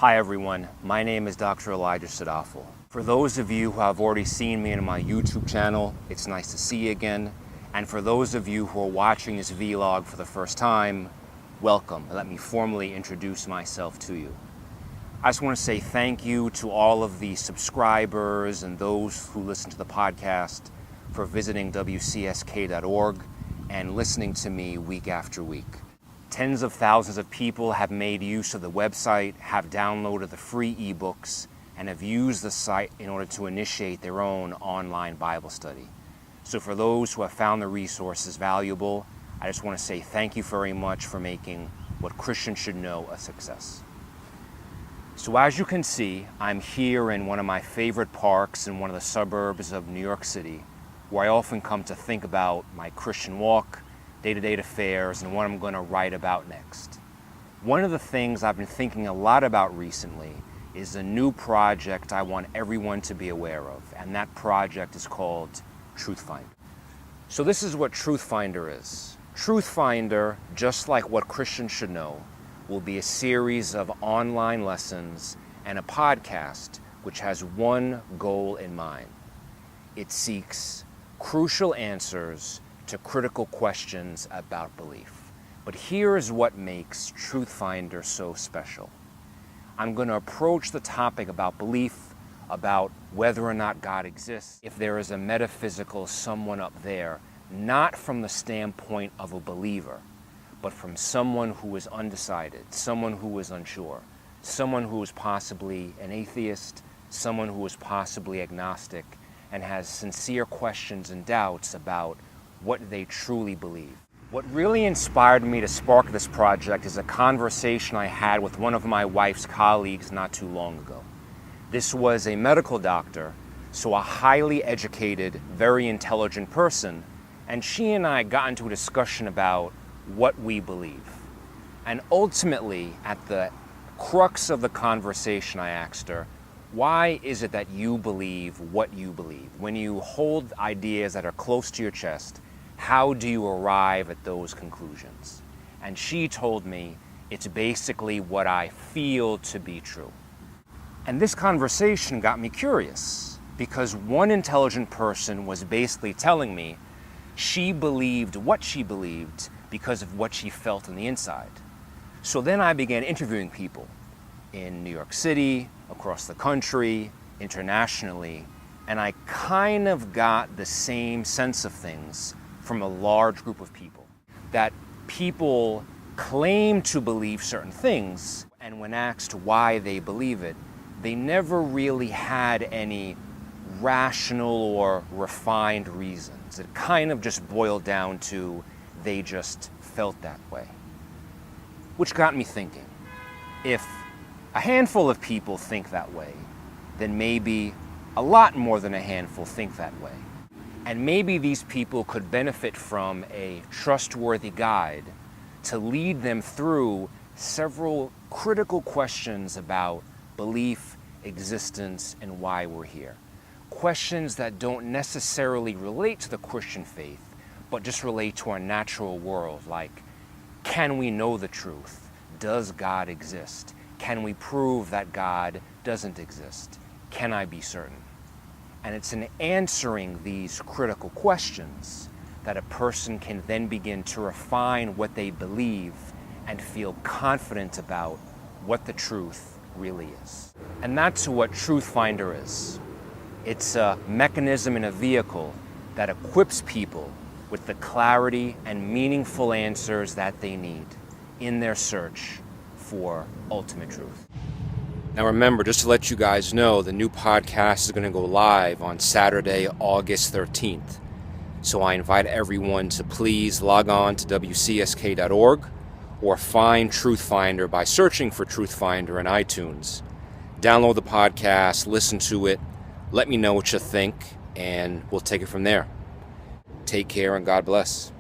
Hi everyone, my name is Dr. Elijah Sadaphal. For those of you who have already seen me in my YouTube channel, it's nice to see you again. And for those of you who are watching this vlog for the first time, welcome. Let me formally introduce myself to you. I just want to say thank you to all of the subscribers and those who listen to the podcast for visiting WCSK.org and listening to me week after week. Tens of thousands of people have made use of the website, have downloaded the free ebooks, and have used the site in order to initiate their own online Bible study. So for those who have found the resources valuable, I just want to say thank you very much for making what Christians should know a success. So as you can see, I'm here in one of my favorite parks in one of the suburbs of New York City, where I often come to think about my Christian walk, day-to-day affairs, and what I'm going to write about next. One of the things I've been thinking a lot about recently is a new project I want everyone to be aware of, and that project is called TruthFinder. So this is what TruthFinder is. TruthFinder, just like what Christians should know, will be a series of online lessons and a podcast which has one goal in mind. It seeks crucial answers to critical questions about belief. But here is what makes TruthFinder so special. I'm going to approach the topic about belief, about whether or not God exists, if there is a metaphysical someone up there, not from the standpoint of a believer, but from someone who is undecided, someone who is unsure, someone who is possibly an atheist, someone who is possibly agnostic, and has sincere questions and doubts about what they truly believe. What really inspired me to spark this project is a conversation I had with one of my wife's colleagues not too long ago. This was a medical doctor, so a highly educated, very intelligent person, and she and I got into a discussion about what we believe. And ultimately, at the crux of the conversation, I asked her, why is it that you believe what you believe? When you hold ideas that are close to your chest, how do you arrive at those conclusions? And she told me, it's basically what I feel to be true. And this conversation got me curious, because one intelligent person was basically telling me she believed what she believed because of what she felt on the inside. So then I began interviewing people in New York City, across the country, internationally, and I kind of got the same sense of things from a large group of people. That people claim to believe certain things, and when asked why they believe it, they never really had any rational or refined reasons. It kind of just boiled down to they just felt that way. Which got me thinking, if a handful of people think that way, then maybe a lot more than a handful think that way. And maybe these people could benefit from a trustworthy guide to lead them through several critical questions about belief, existence, and why we're here. Questions that don't necessarily relate to the Christian faith, but just relate to our natural world, like, can we know the truth? Does God exist? Can we prove that God doesn't exist? Can I be certain? And it's in answering these critical questions that a person can then begin to refine what they believe and feel confident about what the truth really is. And that's what TruthFinder is. It's a mechanism and a vehicle that equips people with the clarity and meaningful answers that they need in their search for ultimate truth. Now remember, just to let you guys know, the new podcast is going to go live on Saturday, August 13th. So I invite everyone to please log on to WCSK.org or find TruthFinder by searching for TruthFinder in iTunes. Download the podcast, listen to it, let me know what you think, and we'll take it from there. Take care and God bless.